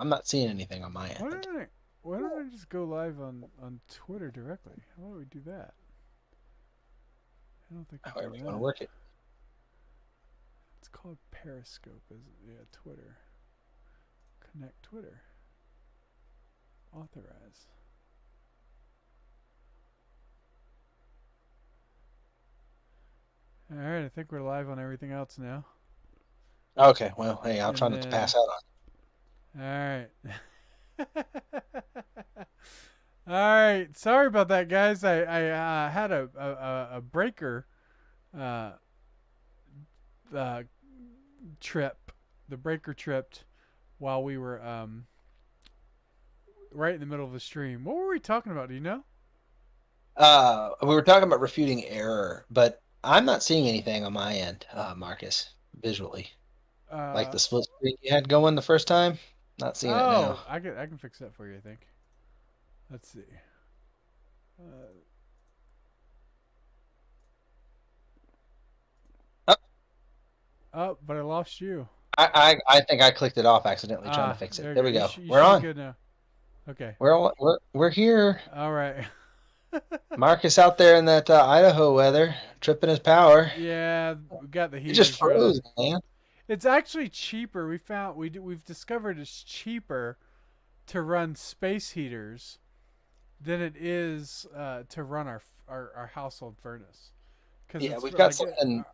I'm not seeing anything on my Why end. don't I? Why don't I just go live on Twitter directly? How about we do that? I don't think we've However done you want to that. work it. It's called Periscope, is it? Yeah, Twitter. Connect Twitter. Authorize. All right, I think we're live on everything else now. Okay, well, hey, I'll try And not to then, pass out on. all right. All right. Sorry about that, guys. I had a breaker uh, uh, trip. The breaker tripped while we were right in the middle of the stream. What were we talking about? Do you know? We were talking about refuting error, but I'm not seeing anything on my end, Marcus, visually. Like Uh, the split screen you had going the first time. Not seeing it now. oh, I can fix that for you. I think. Let's see. Uh, Oh, oh, but I lost you. I think I clicked it off accidentally trying to Ah, fix it. there you There go. we go. You We're should be on. good now. Okay. We're here. All right. Marcus out there in that Idaho weather, tripping his power. Yeah, we got the He just heaters froze, running. man. It's actually cheaper. We've discovered it's cheaper to run space heaters than it is to run our household furnace because Yeah, it's we've for got like something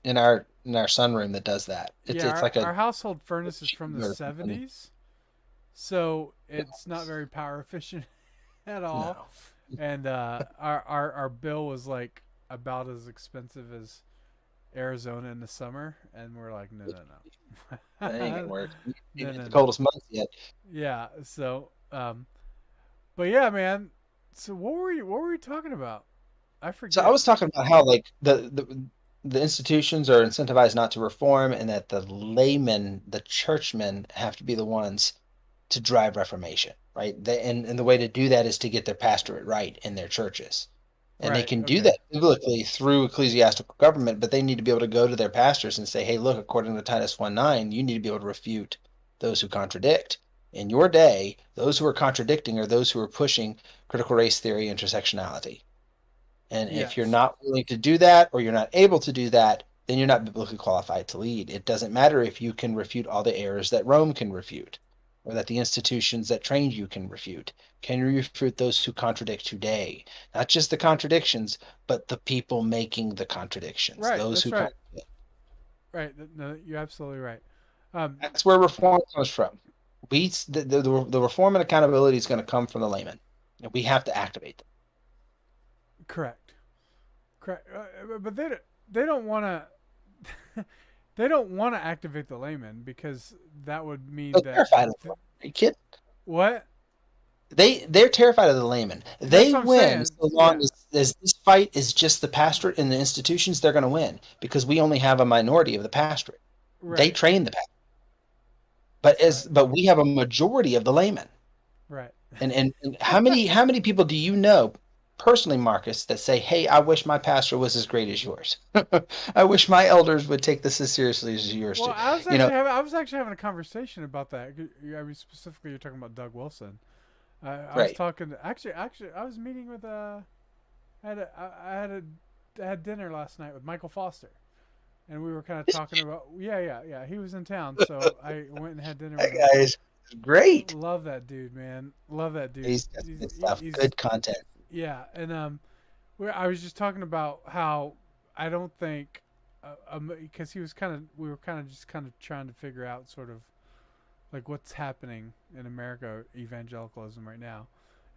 in our sunroom that does that. It's yeah, it's like a our household furnace is from the cheaper company. 70s, so it's not very power efficient at all, No, and our bill was like about as expensive as Arizona in the summer, and we're like, no, that ain't gonna no, work. You no, ain't hit no, the no. coldest months yet. Yeah. So, but yeah, man. So what were we talking about? I So I forget. was talking about how like the institutions are incentivized not to reform, and that the laymen, the churchmen, have to be the ones to drive reformation, right? And the way to do that is to get their pastorate right in their churches. And they Right. can do Okay. that biblically through ecclesiastical government, but they need to be able to go to their pastors and say, hey, look, according to Titus 1:9, you need to be able to refute those who contradict. In your day, those who are contradicting are those who are pushing critical race theory, intersectionality. And if you're Yes. not willing to do that or you're not able to do that, then you're not biblically qualified to lead. It doesn't matter if you can refute all the errors that Rome can refute or that the institutions that trained you can refute. Can you refute those who contradict today? Not just the contradictions, but the people making the contradictions, Right. those That's who right. contradict. Right. No, you're absolutely right. Um. That's where reform comes from. The reform and accountability is going to come from the layman, and we have to activate them. Correct. Correct. But they don't want to. They don't want to activate the layman because that would mean They're that. terrified of them. Are you kidding? What? They're terrified of the layman. That's They what I'm win saying. so long Yeah. as this fight is just the pastorate and the institutions. They're going to win because we only have a minority of the pastorate. They Right. train the pastorate, but Right. we have a majority of the layman. Right. And how many people do you know personally, Marcus, that say, "Hey, I wish my pastor was as great as yours. I wish my elders would take this as seriously as yours Well, do." You know, I was actually having a conversation about that. I mean, specifically, you're talking about Doug Wilson. I was right? talking. Actually, I was meeting with I had dinner last night with Michael Foster, and we were kind of talking about. Yeah. He was in town, so I went and had dinner That with him. guy is great. Love that dude, man. Love that dude. He's got some good stuff, He's good content. yeah, and I was just talking about how I don't think because he was kind of we were kind of just kind of trying to figure out sort of like what's happening in America evangelicalism right now,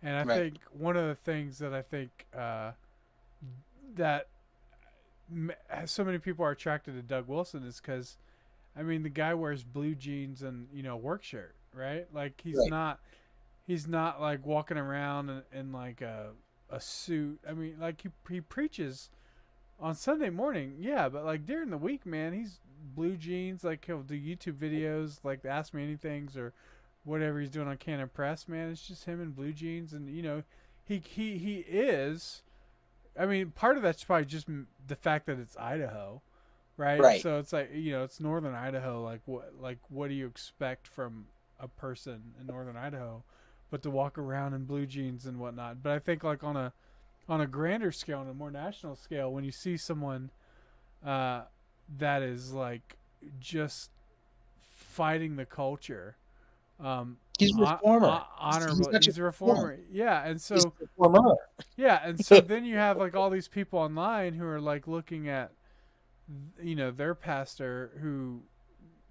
and I Right. think one of the things that I think that so many people are attracted to Doug Wilson is because I mean the guy wears blue jeans and work shirt, right? Like Right. he's not like walking around in like a suit. I mean, like he preaches on Sunday morning, yeah, but like during the week, man, he's blue jeans. Like he'll do YouTube videos, like Ask Me Anything's or whatever he's doing on Canon Press. Man, it's just him in blue jeans, and he is. I mean, part of that's probably just the fact that it's Idaho, right? Right. So it's like it's northern Idaho. Like what do you expect from a person in northern Idaho, but to walk around in blue jeans and whatnot. But I think like on a grander scale, on a more national scale, when you see someone uh, that is like just fighting the culture, He's a reformer. He's honorable. not He's just a a reformer. reformer. Yeah, and He's so a reformer. yeah, and so then you have like all these people online who are like looking at their pastor who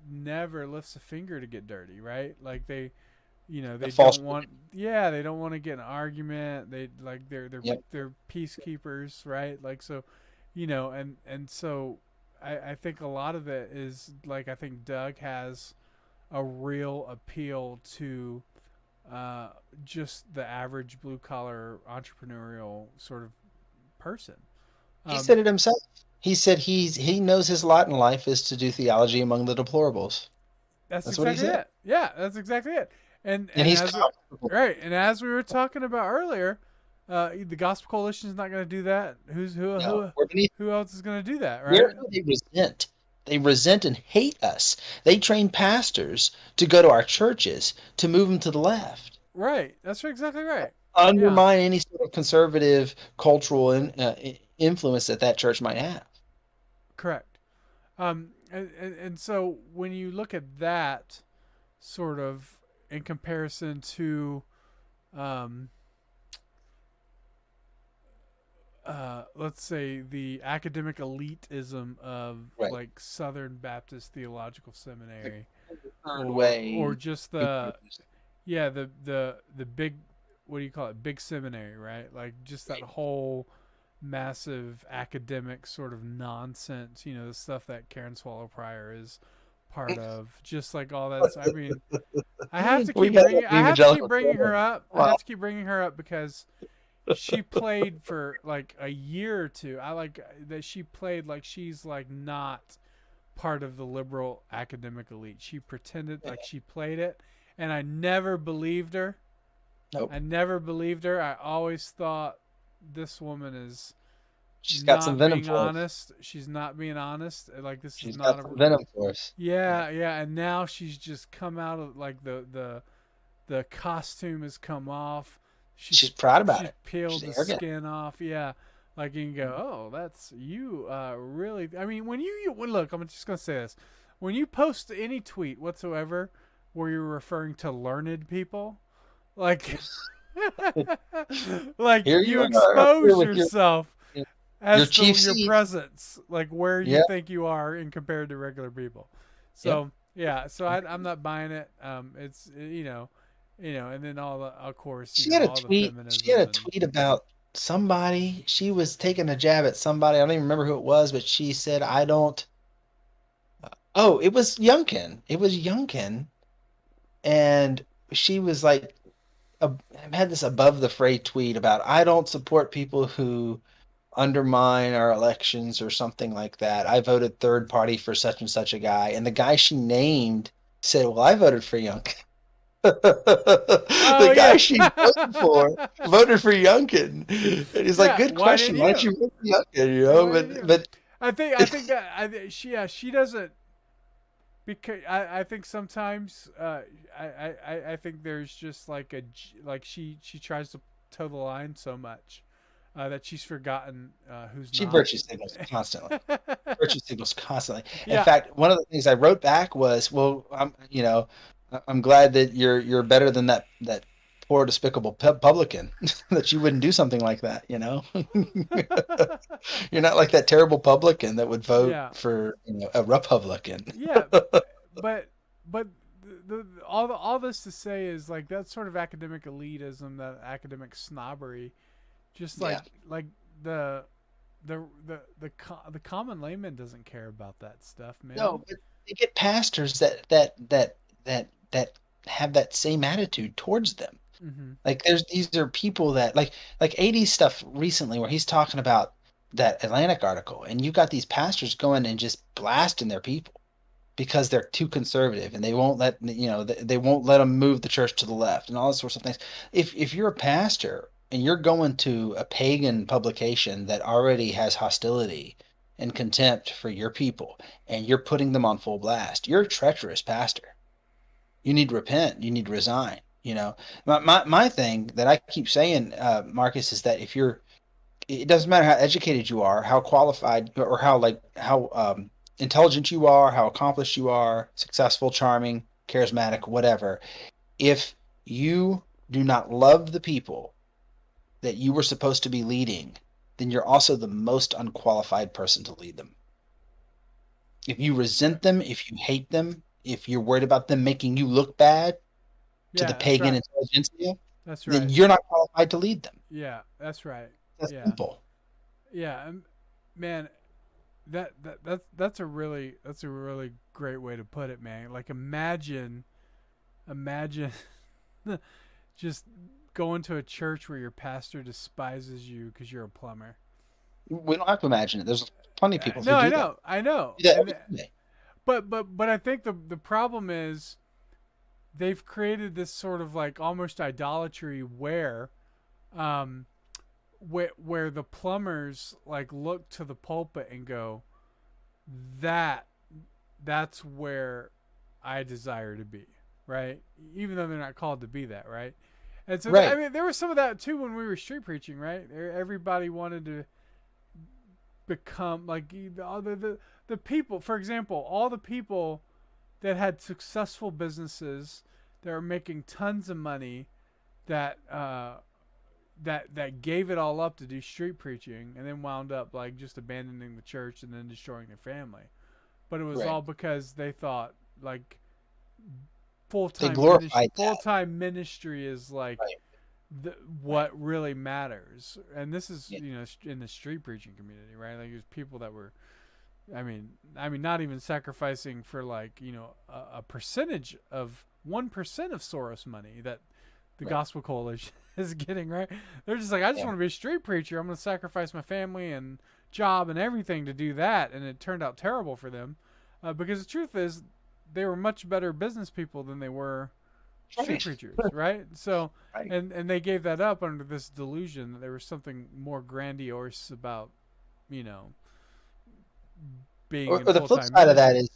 never lifts a finger to get dirty, right? Like The they false. don't want they don't want to get an argument. They like Yep. they're peacekeepers, right? Like so, and so I think a lot of it is like I think Doug has a real appeal to uh, just the average blue collar entrepreneurial sort of person. He Um, said it himself. He said he knows his lot in life is to do theology among the deplorables. that's That's what he exactly said. it. Yeah, that's exactly it. And And and he's as comfortable. right, and as we were talking about earlier, the Gospel Coalition is not going to do that. No, we're beneath. Who else is going to do that, We're right? who they resent. They resent and hate us. They train pastors to go to our churches to move them to the left, Right. That's exactly right. Yeah, undermine any sort of conservative cultural influence that that church might have. correct. And so when you look at that sort of in comparison to um, let's say the academic elitism of Right. like Southern Baptist Theological The Seminary, third or way. just the big, what do you call it, big seminary, right? Like just that whole massive academic sort of nonsense, the stuff that Karen Swallow Prior is part of, just like all that. I mean, We got an I have to keep evangelical bringing her church. up. I Wow. have to keep bringing her up because she played for like a year or two. I like that she played like she's like not part of the liberal academic elite. She pretended like she played it, and I never believed her. Nope. I never believed her. I always thought this woman is She's got some not venom being for us. honest. She's not being honest. Like this is She's not got a some venom for us. Yeah. yeah. And now she's just come out of like the costume has come off. She's proud about She's it. peeled She's the arrogant. skin off. Yeah. Like you can go, oh, that's you. Really? I mean, when look, I'm just gonna say this: when you post any tweet whatsoever where you're referring to learned people, like, like Here you you are up here expose with yourself your as to chief your seat. presence, like where you Yeah. think you are in compared to regular people. Yep. So yeah, so I'm not buying it. It's and then all the, of course, She had a all the tweet. She had feminism a and tweet about somebody. She was taking a jab at somebody. I don't even remember who it was, but she said, "I don't." Oh, it was Youngkin. It was Youngkin, and she was like, had this above the fray tweet about, "I don't support people who undermine our elections or something like that. I voted third party for such and such a guy." And the guy she named said, "Well, I voted for Youngkin." oh The yeah, guy she voted for voted for Youngkin. And he's like, yeah. "Good Why question. didn't Why don't you? you vote for Youngkin?" Yeah, why didn't you? But I think that she doesn't, because I think sometimes I think there's just like like she tries to toe the line so much that she's forgotten who's she not. virtue signals constantly. Virtue signals constantly. In Yeah. fact, one of the things I wrote back was, "Well, I'm glad that you're better than that poor despicable publican that you wouldn't do something like that. You're not like that terrible publican that would vote Yeah. for a Republican." Yeah, but but all this to say is like that sort of academic elitism, that academic snobbery, just Yeah. like the the common layman doesn't care about that stuff, No, man. but they get pastors that have that same attitude towards them. Mm-hmm. Like these are people that like 80s stuff recently where he's talking about that Atlantic article, and you got these pastors going and just blasting their people because they're too conservative and they won't they won't let them move the church to the left and all those sorts of things. If you're a pastor and you're going to a pagan publication that already has hostility and contempt for your people and you're putting them on full blast, you're a treacherous pastor. You need to repent. You need to resign. My thing that I keep saying, Marcus, is that if you're, it doesn't matter how educated you are, how qualified, or how intelligent you are, how accomplished you are, successful, charming, charismatic, whatever. If you do not love the people that you were supposed to be leading, then you're also the most unqualified person to lead them. If you Right. resent them, if you hate them, if you're worried about them making you look bad to the Yeah, that's pagan right. intelligentsia, That's then right. you're not qualified to lead them. Yeah, that's right. That's Yeah. simple. Yeah, man, that's a really great way to put it, man. Like imagine just going to a church where your pastor despises you because you're a plumber. We don't have to imagine it. There's plenty of people who No, do that. I know, Do that and every Sunday. but I think the problem is they've created this sort of like almost idolatry um, where the plumbers like look to the pulpit and go, that that's where I desire to be, right? Even though they're not called to be that, right? And so, I Right. mean, there was some of that too when we were street preaching, right? Everybody wanted to become like the people. For example, all the people that had successful businesses that were making tons of money that that gave it all up to do street preaching and then wound up like just abandoning the church and then destroying their family. But it was Right. all because they thought like They glorified full that. time ministry is like Right. Right. what really matters. And this is Yeah. in the street preaching community, right? Like there's people that were, I mean, not even sacrificing for like a percentage of 1% of Soros money that the Right. Gospel Coalition is getting. Right? They're just like, I just Yeah. want to be a street preacher. I'm going to sacrifice my family and job and everything to do that, and it turned out terrible for them because the truth is they were much better business people than they were street Right. preachers, right? So, Right. and they gave that up under this delusion that there was something more grandiose about, you know, being in Or the full flip time side of that ministry.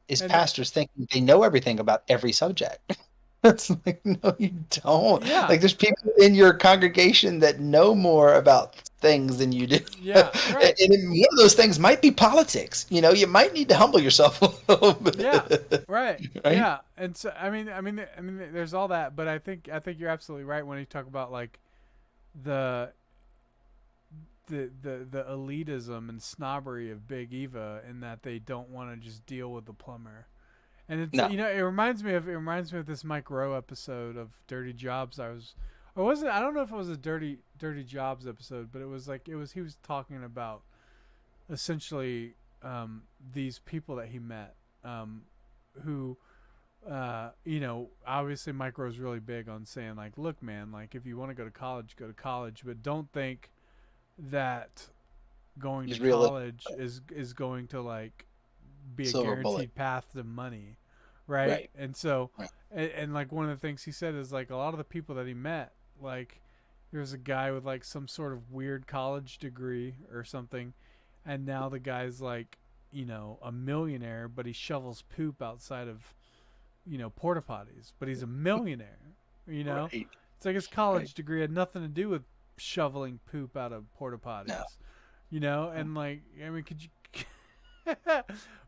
is And pastors thinking they know everything about every subject. It's like, no, you don't. yeah, Like, there's people in your congregation that know more about things than you do. And yeah, right, one of those things might be politics. You might need to humble yourself a little yeah, bit. right, Right? yeah. And so, I mean, there's all that, but I think you're absolutely right when you talk about like the the elitism and snobbery of Big Eva, and that they don't want to just deal with the plumber. And it's No. it reminds me of this Mike Rowe episode of Dirty Jobs. Or was it? I don't know if it was a Dirty Jobs episode, but he was talking about essentially these people that he met, who obviously Mike Rowe's really big on saying like, look, man, like if you want to go to college, but don't think that going to He's realistic. college is going to like be a Silver bullet. guaranteed path to money, right? Right. And so, Right. like one of the things he said is like a lot of the people that he met, like there was a guy with like some sort of weird college degree or something, and now the guy's like, a millionaire, but he shovels poop outside of, porta potties, but he's a millionaire, you know? Right. It's like his Right. college degree had nothing to do with shoveling poop out of porta No. potties, and like, I mean, could you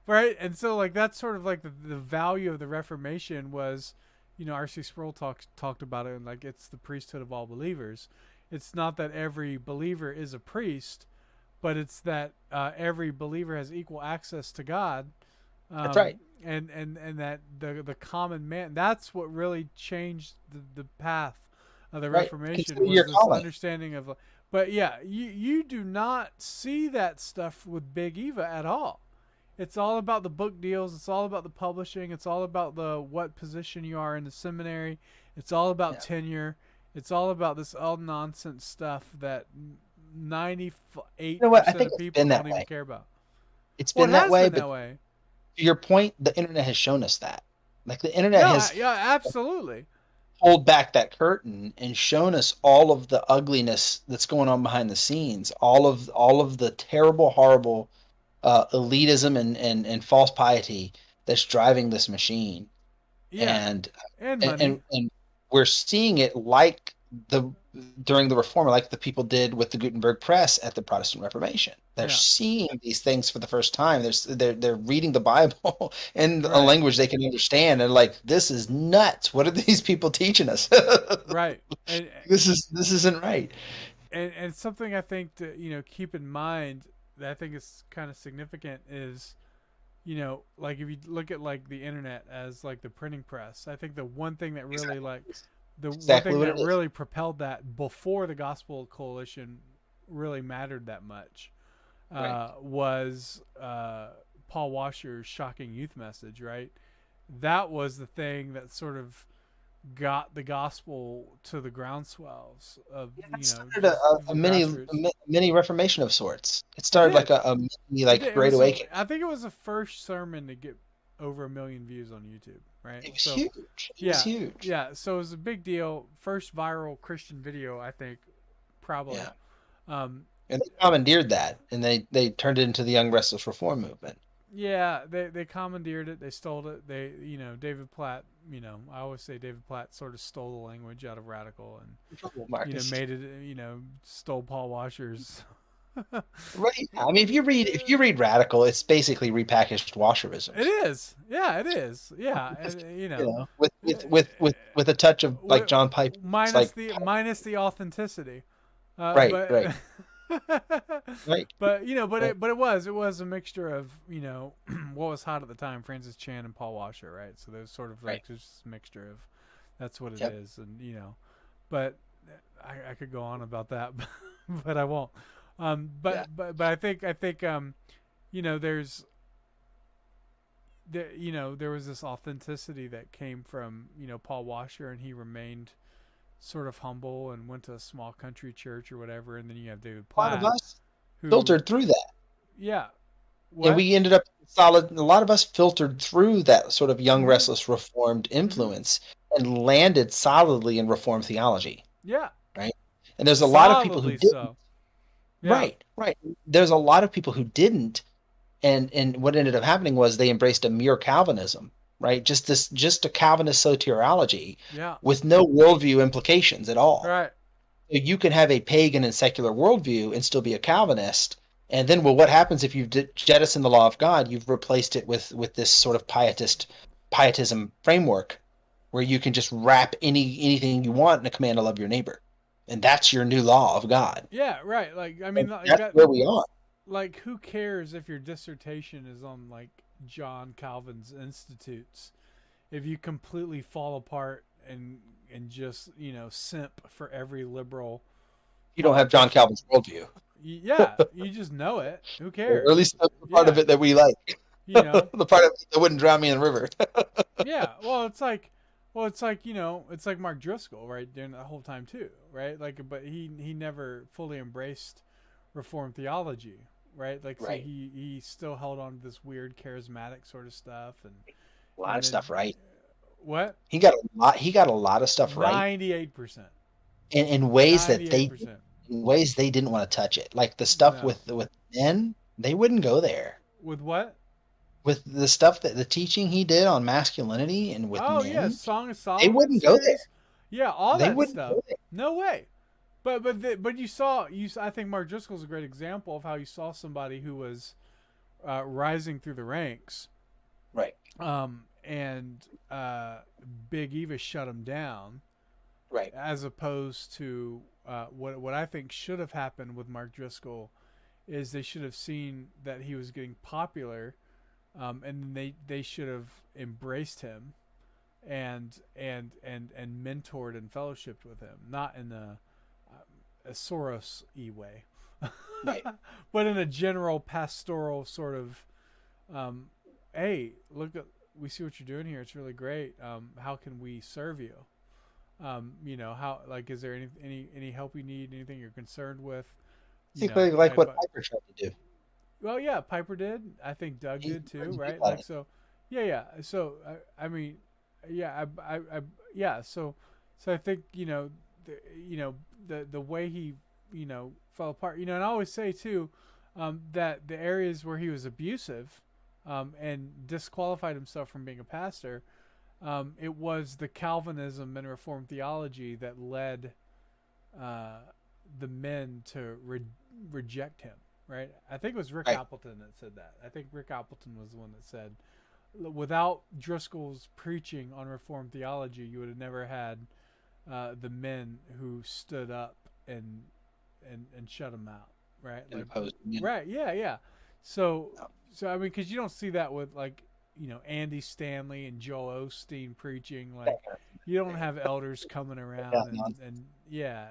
right? And so like that's sort of like the value of the Reformation was, R.C. Sproul talked about it, and like it's the priesthood of all believers. It's not that every believer is a priest, but it's that every believer has equal access to God, That's right. and that the common man. That's what really changed the path of the Right. Reformation Consider was your this calling. understanding of. But yeah, you do not see that stuff with Big Eva at all. It's all about the book deals. It's all about the publishing. It's all about the what position you are in the seminary. It's all about Yeah. tenure. It's all about this all nonsense stuff that You 98% know what? I of think it's people been that don't even way. care about. It's Well, it been that has way, been but that way. to your point, the internet has shown us that. Like, the internet No, has yeah, absolutely. pulled back that curtain and shown us all of the ugliness that's going on behind the scenes, all of the terrible, horrible elitism and false piety that's driving this machine. Yeah, and and and money. and we're seeing it like the during the Reformer, like the people did with the Gutenberg press at the Protestant Reformation. They're Yeah, seeing these things for the first time. They're reading the Bible in a right, language they can understand, and like, this is nuts. What are these people teaching us? right, and This isn't right. and something I think to keep in mind that I think is kind of significant is like if you look at like the internet as like the printing press, I think the one thing that really Exactly. like the one Exactly thing what that it is. really propelled that before the Gospel Coalition really mattered that much Right. was Paul Washer's shocking youth message, right? That was the thing that sort of got the gospel to the groundswells of Yeah, that started just a the grassroots. mini reformation of sorts. It It started like did. a mini It like did. It Great was Awakening. I think it was the first sermon to get over 1 million views on YouTube, right? It was So huge. It was yeah, huge. yeah. So it was a big deal. First viral Christian video, I think, probably. Yeah. Um, And they commandeered that, and they turned it into the Young Restless Reform movement. yeah, they commandeered it. They stole it. They David Platt. I always say David Platt sort of stole the language out of Radical and Trouble, Marcus. made it. Stole Paul Washer's. Right. I mean, if you read Radical, it's basically repackaged It washerisms. is. Yeah, it is. Yeah, and You know, with a touch of like John Piper. It's minus like, the authenticity. right, right, But right, right. but it was a mixture of what was hot at the time, Francis Chan and Paul Washer, right? So there's sort of Right. like just this mixture of that's what it Yep. is, and but I could go on about that, but I won't. Yeah. But I think there's there was this authenticity that came from Paul Washer, and he remained sort of humble and went to a small country church or whatever, and then you have David A lot of Platt us who filtered through that. yeah And what we ended up solid. A lot of us filtered through that sort of young, mm-hmm, restless, reformed mm-hmm, influence and landed solidly in reformed theology, yeah, right? And there's a lot of people who solidly didn't. so, yeah, Right, right. There's a lot of people who didn't, and what ended up happening was they embraced a mere Calvinism, right? Just a Calvinist soteriology yeah, with no worldview implications at all. right, You can have a pagan and secular worldview and still be a Calvinist. And then, well, what happens if you've jettisoned the law of God? You've replaced it with this sort of pietism framework where you can just wrap anything you want in a command to love your neighbor, and that's your new law of God. yeah, right. Like I And mean, like that's that. where we are. Like who cares if your dissertation is on like John Calvin's Institutes if you completely fall apart and just simp for every liberal You don't have John politician. Calvin's worldview, Yeah, you just know it. Who or at cares? least that's the part of Yeah, it that we like. you know. The part of it that wouldn't drown me in the river. Yeah. It's like it's like Mark Driscoll, right? During that whole time too, right? Like, but he never fully embraced Reformed theology, right? Like, so Right. he still held on to this weird charismatic sort of stuff, A lot and of then stuff right. what? He got a lot of stuff right 98%. in ways that 98%. in ways they didn't want to touch it. Like the stuff No. with men, they wouldn't go there. With what? With the stuff that the teaching he did on masculinity and with Oh yeah, men, Song of they Solomon wouldn't go there. series. Yeah, all They that wouldn't stuff. go there. No way. But I think Mark Driscoll's a great example of how you saw somebody who was rising through the ranks, Right. and Big Eva shut him down, Right. as opposed to what I think should have happened with Mark Driscoll is they should have seen that he was getting popular, and they should have embraced him and mentored and fellowshipped with him, not in a Soros-y way, Right. but in a general pastoral sort of, hey, look at we see what you're doing here. It's really great. How can we serve you? How like is there any help you need? Anything you're concerned with? Basically, like what Piper tried to do. Well, yeah, Piper did. I think Doug He did too, tried to do right? that. Like so, yeah, yeah. So I mean, yeah, yeah. So I think the way he fell apart. And I always say too that the areas where he was abusive and disqualified himself from being a pastor, it was the Calvinism and Reformed theology that led uh, the men to reject him. Right? I think it was Rick Right. Appleton that said that. I think Rick Appleton was the one that said, without Driscoll's preaching on Reformed theology, you would have never had the men who stood up and and shut him out. Right? And Like, opposed. You know, right? Yeah, yeah. So no. so I mean, because you don't see that with like Andy Stanley and Joel Osteen preaching. Like, you don't have elders coming Yeah, around no. and yeah,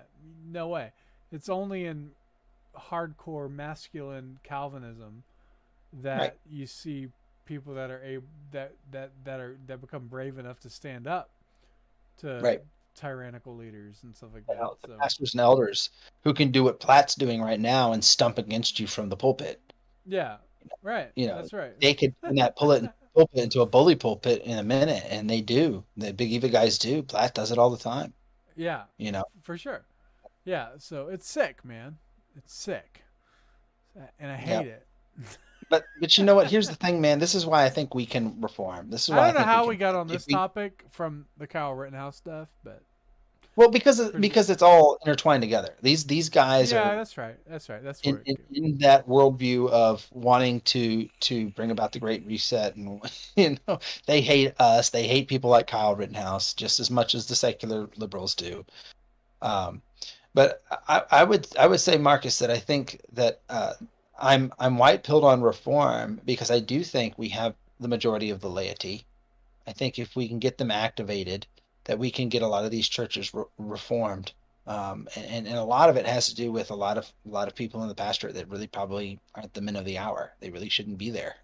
no way. It's only in hardcore masculine Calvinism Right. that you see people that are able that become brave enough to stand up to Right. tyrannical leaders and stuff like that. The So pastors and elders who can do what Platt's doing right now and stump against you from the pulpit. yeah, right. You know, That's right. they could turn that pulpit into a bully pulpit in a minute, and they do. The big Eva guys do. Platt does it all the time. Yeah, You know, for sure. Yeah, so it's sick, man. It's sick, and I yeah. hate it. But you know what? Here's the thing, man. This is why I think we can reform. This is I why I don't know think we how can we got reform. on If this we topic from the Kyle Rittenhouse stuff, but Well, pretty good. because it's all intertwined together. These guys Yeah, are that's right. That's right. That's where it came. in that worldview of wanting to bring about the Great Reset, and they hate us. They hate people like Kyle Rittenhouse just as much as the secular liberals do. Um, but I would say, Marcus, that I think that I'm white pilled on reform because I do think we have the majority of the laity. I think if we can get them activated, that we can get a lot of these churches reformed. And a lot of it has to do with a lot of people in the pastorate that really probably aren't the men of the hour. They really shouldn't be there.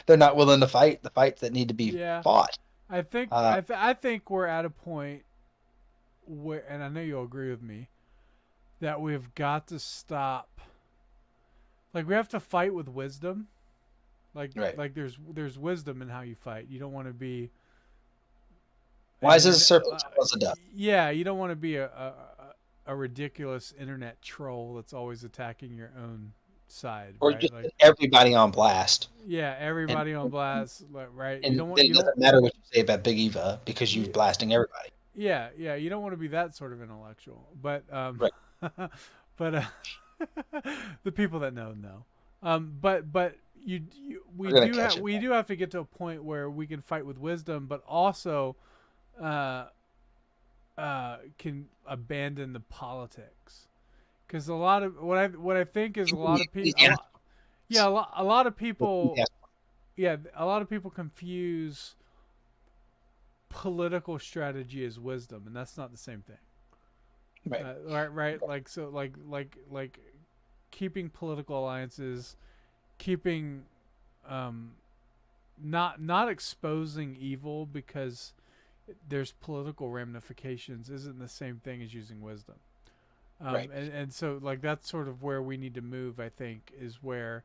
They're not willing to fight the fights that need to be Yeah, fought. Uh, I think we're at a point where, and I know you'll agree with me, that we've got to stop. Like, we have to fight with wisdom. right. There's wisdom in how you fight. You don't want to be Wise as a an serpent, gentle as a dove. yeah, you don't want to be a ridiculous internet troll that's always attacking your own side, Or right? just Like, put everybody on blast. yeah, And everybody on blast, right? and then it You don't doesn't matter what you say about Big Eva because you're yeah, blasting everybody. yeah, yeah, you don't want to be that sort of intellectual. But Right. but the people that know. But We're gonna catch it. we do have to get to a point where we can fight with wisdom, but also uh, can abandon the politics. Because a lot of what I think is a lot of people, Yeah. yeah, a lot of people, yeah, a lot of people confuse political strategy as wisdom, and that's not the same thing. Right. Right, right. Like, so, like keeping political alliances, keeping, um, not exposing evil because there's political ramifications isn't the same thing as using wisdom. Right. And so like that's sort of where we need to move. I think is where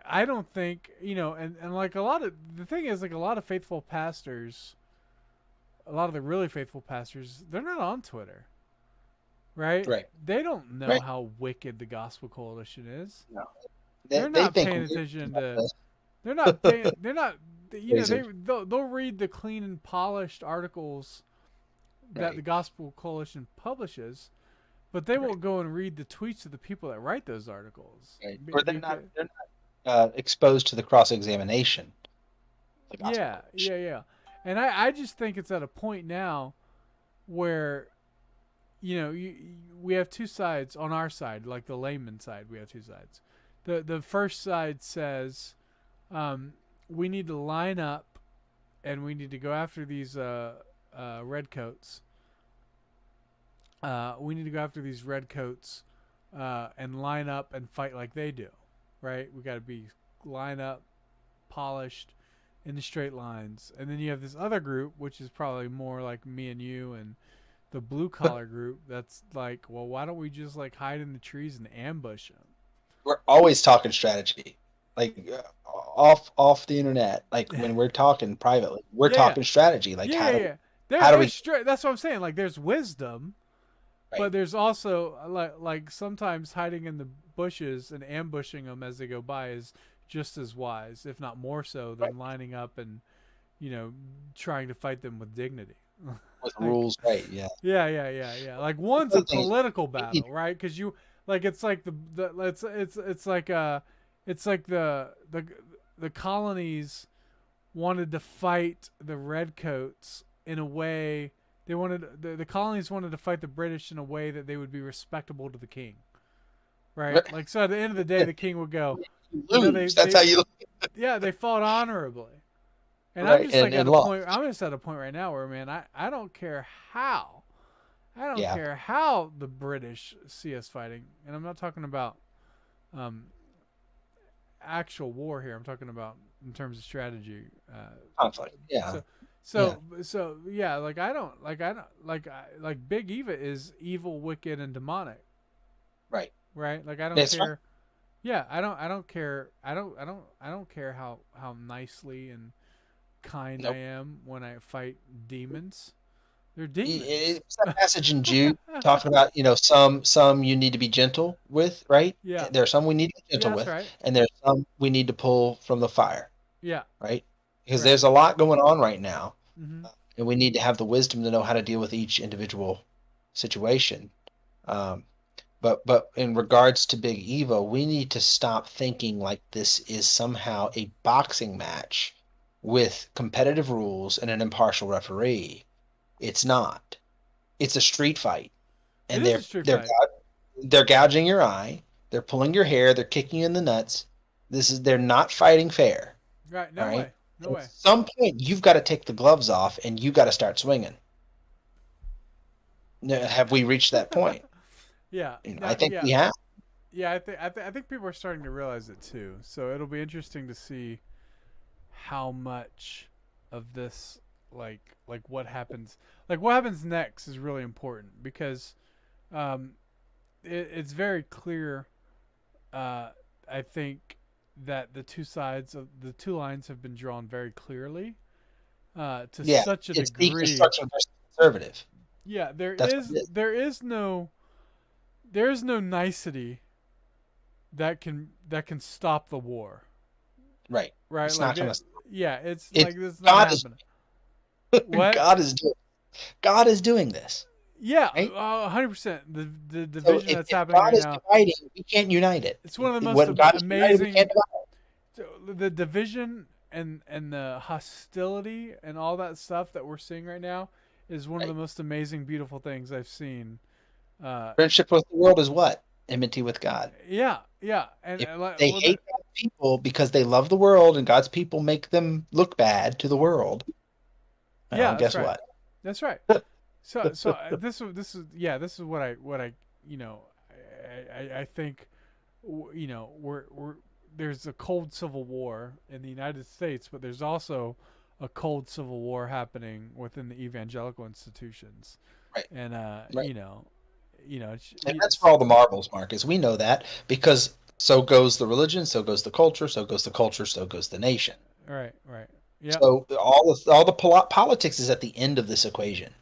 I don't think and like a lot of the thing is like a lot of faithful pastors, a lot of the really faithful pastors, they're not on Twitter, right? Right. They don't know Right. how wicked the Gospel Coalition is. No. They're They not think paying we're attention about to. this. They're not paying. They're not. Crazy. They'll read the clean and polished articles that the Right. Gospel Coalition publishes, but they Right. won't go and read the tweets of the people that write those articles. Right. Or they're not exposed to the cross examination of the gospel Yeah, coach. yeah, yeah. And I just think it's at a point now where we have two sides on our side, like the layman side. We have two sides. The first side says we need to line up and we need to go after these redcoats. We need to go after these redcoats and line up and fight like they do, right? We got to be line up, polished, in the straight lines. And then you have this other group, which is probably more like me and you and the blue collar group. That's like, well, why don't we just like hide in the trees and ambush them? We're always talking strategy, like off the internet. Like when we're talking privately, we're Yeah, yeah, talking strategy. Like yeah, yeah, yeah. how do There's we straight. That's what I'm saying. Like, there's wisdom, right but there's also like sometimes hiding in the bushes and ambushing them as they go by is just as wise, if not more so, right than lining up and you know, trying to fight them with dignity. With Like, rules, right? Yeah. yeah. Like one's a Other thing is, political we need- battle, right? Because you like it's like the it's like the colonies wanted to fight the redcoats in a way they wanted the colonies wanted to fight the British in a way that they would be respectable to the king, right? Like so at the end of the day, the king would go, you you know, lose. That's how you yeah they fought honorably. And I'm right just like at and a point. lost. I'm just at a point right now where, man, I don't care how. I don't Yeah. care how the British see us fighting, and I'm not talking about um, actual war here. I'm talking about in terms of strategy. Conflict. Yeah. So, Yeah. so yeah. I don't like Big Eva is evil, wicked, and demonic, Right. right? Like I don't That's right. care. Yeah, I don't care. I don't care how nicely and kind I Nope. am when I fight demons. They're demons. It's that passage in Jude talking about, some you need to be gentle with, right? Yeah. There are some we need to be Yeah, gentle that's with, right. and there's some we need to pull from the fire, Yeah. right? Because Right. there's a lot going on right now, Mm-hmm. and we need to have the wisdom to know how to deal with each individual situation. Um, but in regards to Big Evo, we need to stop thinking like this is somehow a boxing match with competitive rules and an impartial referee. It's not. It's a street fight, It and is a they're street they're fight. gou- they're gouging your eye. They're pulling your hair. They're kicking you in the nuts. They're not fighting fair. Right. All No right. way. No At way. some point, you've got to take the gloves off, and you got to start swinging. Have we reached that point? Yeah. I That. think Yeah. we have. Yeah. I think people are starting to realize it too. So it'll be interesting to see how much of this, what happens next, is really important because um, it's very clear. Uh, I think that the two lines have been drawn very clearly to Yeah, such a it's degree. deconstruction versus conservative. Yeah, That's what it is. there is no nicety that can stop the war, Right. right? It's not Like going it, to. yeah, it's It's like this is not God is happening. What? God is doing. God is doing this, Yeah, right? 100%. The So division if, that's if happening God right is now, dividing, we can't unite it. it's one of the most When God is united, we can't amazing. divide. The division and the hostility and all that stuff that we're seeing right now is one of the Right? most amazing, beautiful things I've seen. Uh, Friendship with the world is what? Enmity with God. yeah, and If like, they well, hate God's people because they love the world and God's people make them look bad to the world, well, yeah, that's guess right, what? that's right. This is what I you know I think we're there's a cold civil war in the United States, but there's also a cold civil war happening within the evangelical institutions, Right. and Right. And that's it's for all the marbles, Marcus. We know that because so goes the religion, so goes the culture, so goes the culture, so goes the nation. right, yep, So all the politics is at the end of this equation.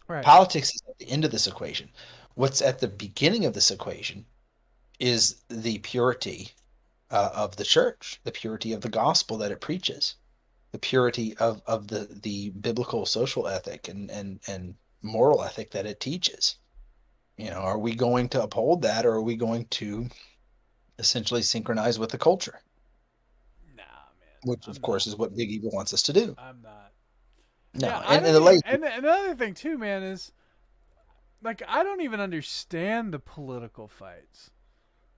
right, Politics is at the end of this equation. What's at the beginning of this equation is the purity of the church, the purity of the gospel that it preaches, the purity of the biblical social ethic and moral ethic that it teaches. Are we going to uphold that, or are we going to essentially synchronize with the culture? nah, man, Which, of I'm course, not, is what Big Evil wants us to do. I'm not. Yeah, No, I and don't the even. lazy, And another thing too, man, is like I don't even understand the political fights.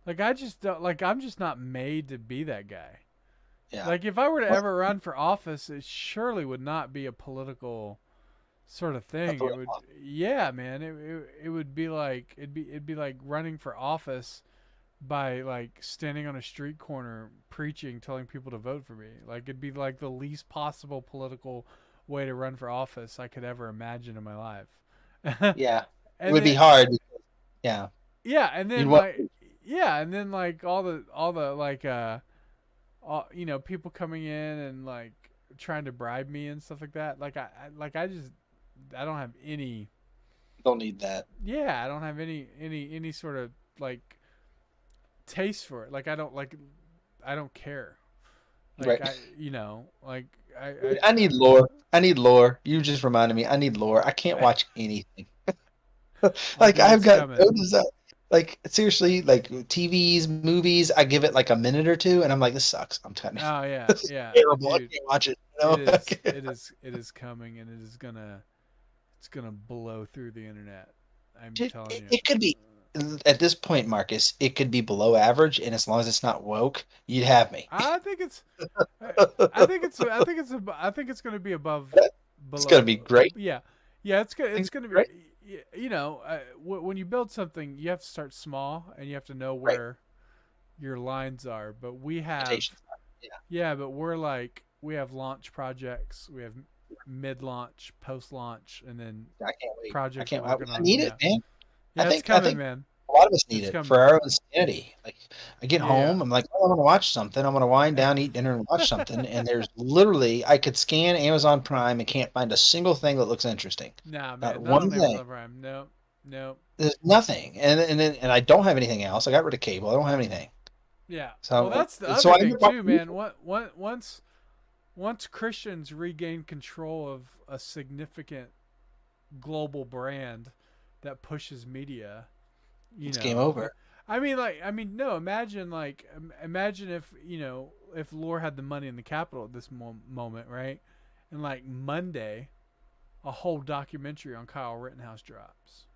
Like I just don't like I'm just not made to be that guy. yeah. Like if I were to Well, ever run for office, it surely would not be a political sort of a thing. It would, political- yeah, man. It would be like it'd be like running for office by like standing on a street corner preaching, telling people to vote for me. Like it'd be like the least possible political way to run for office I could ever imagine in my life. yeah, it And would be then hard. Yeah, yeah, and you'd then want. like yeah, and then like all the like people coming in and like trying to bribe me and stuff like that. I just I don't have any Don't need that. yeah, I don't have any sort of like taste for it. Like I don't care. Like Right. I like I need lore. I need lore. You just reminded me. I need lore. I can't watch anything. Oh, Like dude, I've it's got coming. those like seriously, like TVs, movies. I give it like a minute or two, and I'm like, this sucks. I'm telling you, Oh yeah, this is yeah, terrible. I dude. can't watch it. You It know? is. It is. It is coming, and it's gonna blow through the internet. I'm Dude, telling it, you. it could be at this point, Marcus. It could be below average, and as long as it's not woke, you'd have me. I think it's. I think it's. I think it's. I think it's gonna be above, It's gonna below. be great. Yeah, yeah. It's gonna. I think It's it's gonna be. great. You know, when you build something, you have to start small, and you have to know Right. where your lines are. But we have. Limitations. Yeah. Yeah, but we're like we have launch projects. We have mid-launch, post-launch, and then I can't wait. I projects we're can't. working I on. need it, Yeah, man. yeah, it's I coming, think man. a lot of us need It's it for coming. our own sanity. Like I get Yeah. home, I'm like, oh, I want to watch something. I want to wind down, eat dinner, and watch something. And there's literally, I could scan Amazon Prime and can't find a single thing that looks interesting. Nah, Not man, not one on thing. Amazon Prime. No, no. There's nothing. And I don't have anything else. I got rid of cable. I don't have anything. Yeah. Well, So that's the so other I end thing up too, watching. man. Once Christians regain control of a significant global brand that pushes media, you It's game know, over. I mean, no. Imagine like, imagine if you know, if Lore had the money in the capital at this moment, right? And like Monday, a whole documentary on Kyle Rittenhouse drops,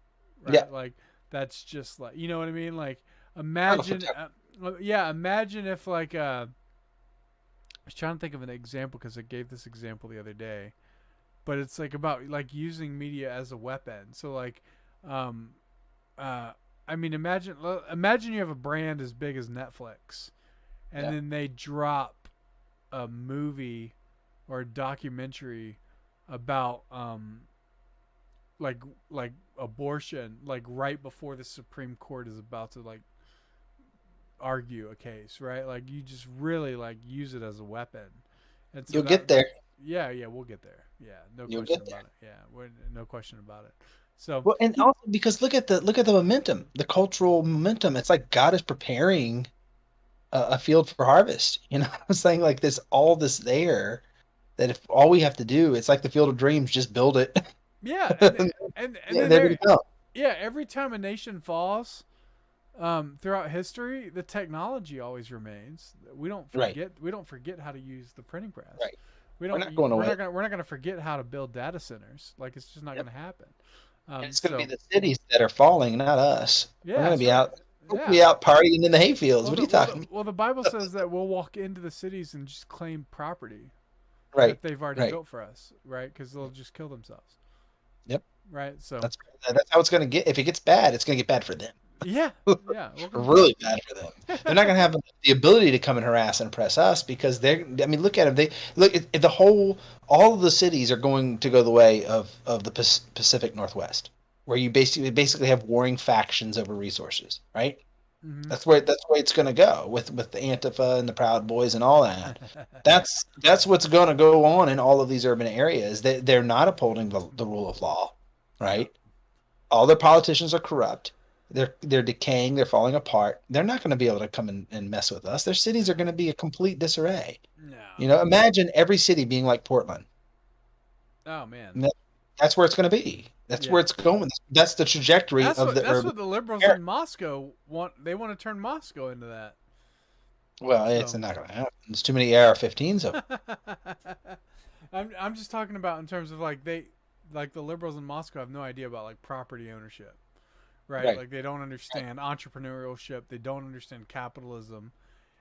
Yeah. right? Like that's just like you know what I mean. Like Kind of imagine, photography. yeah, imagine if like I was trying to think of an example because I gave this example the other day, but it's like about like using media as a weapon. So like, um, uh, I mean, imagine you have a brand as big as Netflix, and Yeah. then they drop a movie or a documentary about like like abortion like right before the Supreme Court is about to like argue a case, right? Like you just really like use it as a weapon, and so You'll get that there. yeah, yeah, we'll get there. Yeah, no You'll question get there. about it. Yeah, no question about it. So Well, and also because look at the momentum, the cultural momentum. It's like God is preparing a field for harvest. You know, I'm saying like there's all this there that if all we have to do, it's like the field of dreams, just build it. yeah, and Yeah, then they're gonna there, come. yeah, every time a nation falls, throughout history, the technology always remains. Right, We don't forget how to use the printing press. right. We're not going away. We're not gonna forget how to build data centers. Like it's just not Yep. gonna happen. And it's gonna be So the cities that are falling, not us. We're yeah, gonna that's be right. out. We're gonna Yeah. be out partying in the hayfields. What are you talking about? Well, the Bible says that we'll walk into the cities and just claim property Right, that they've already right. built for us, right? Because they'll just kill themselves, Yep. right? So That's how it's gonna get. If it gets bad, it's gonna get bad for them. yeah, yeah, we're gonna Really bad for them. They're not going to have the ability to come and harass and oppress us because they're. I mean, look at them. They look at the whole. All of the cities are going to go the way of the Pacific Northwest, where you basically have warring factions over resources. Right. mm-hmm. That's where it's going to go with the Antifa and the Proud Boys and all that. That's what's going to go on in all of these urban areas. They're not upholding the rule of law, Yeah. right? All their politicians are corrupt. They're decaying. They're falling apart. They're not going to be able to come and mess with us. Their cities are going to be a complete disarray. You No. know, imagine every city being like Portland. Oh man. And that's where it's going to be. That's where Yeah. it's going. That's the trajectory of the That's urban what the liberals area. in Moscow want. They want to turn Moscow into that. Well, it's So not going to happen. There's too many AR-15s of I'm just talking about in terms of like they like the liberals in Moscow have no idea about like property ownership, right? right. Like they don't understand entrepreneurship, they don't understand capitalism,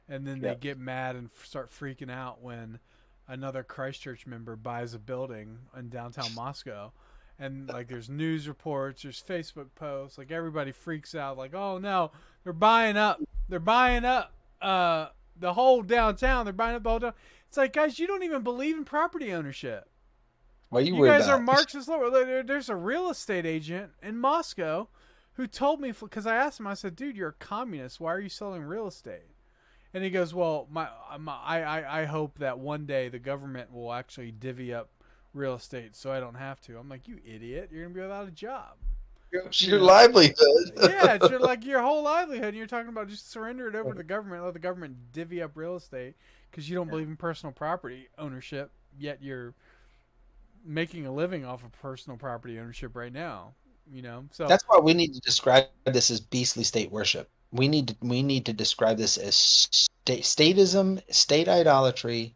and then they Yep. get mad and start freaking out when another Christchurch member buys a building in downtown Moscow. And like there's news reports, there's Facebook posts, like everybody freaks out, like, oh no, they're buying up the whole downtown, they're buying up the whole down. It's like, guys, you don't even believe in property ownership. What are you You worried guys are about? Marxist. There's a real estate agent in Moscow who told me, because I asked him, I said, dude, you're a communist. Why are you selling real estate? And he goes, well, I hope that one day the government will actually divvy up real estate so I don't have to. I'm like, you idiot. You're going to be without a job. It's You your know? livelihood. Yeah, it's like your whole livelihood. And you're talking about just surrender it over to the government, let the government divvy up real estate because you don't believe in personal property ownership. yet you're making a living off of personal property ownership right now. So That's why we need to describe this as beastly state worship. We need to describe this as statism, state idolatry,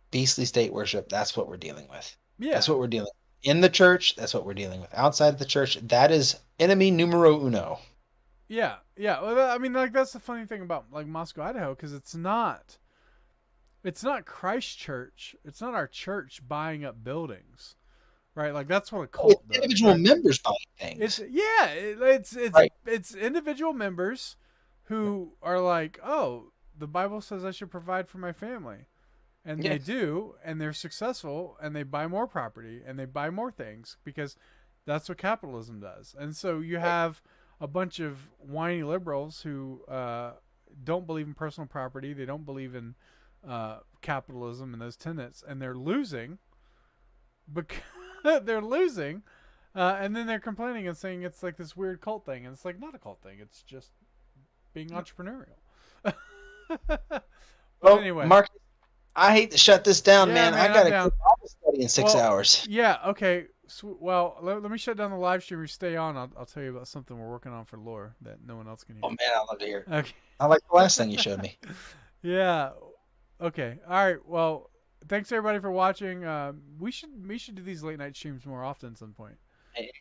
beastly state worship. That's what we're dealing with. That's yeah, what we're dealing with. In the church, that's what we're dealing with. Outside of the church, that is enemy numero uno. yeah. Well, I mean, like that's the funny thing about like Moscow, Idaho, because it's not Christ Church. It's not our church buying up buildings, right? Like that's what a Oh, it's cult does, individual right? members buying It's things. yeah, Right. it's individual members who are like, oh, the Bible says I should provide for my family, and they Yes. do, and they're successful, and they buy more property, and they buy more things because that's what capitalism does. And so you Right. have a bunch of whiny liberals who don't believe in personal property, they don't believe in capitalism and those tenets, and they're losing because they're losing, and then they're complaining and saying it's like this weird cult thing, and it's like not a cult thing. It's just being entrepreneurial. But Well, anyway, Mark, I hate to shut this down, yeah, man. I man, I'm got to go down. Bible study in six Well, hours. yeah, okay. Well, let me shut down the live stream. You stay on. I'll tell you about something we're working on for lore that no one else can Oh hear. man, I love to hear. Okay. I like the last thing you showed me. Yeah. Okay. All right. Well, thanks everybody for watching. We should do these late night streams more often at some point.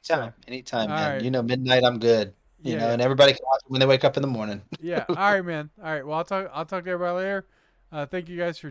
So, Anytime, anytime, all man. right. Midnight, I'm good. Yeah, yeah. And everybody can watch it when they wake up in the morning. Yeah. All right, man. All right. Well, I'll talk to everybody later. Thank you guys for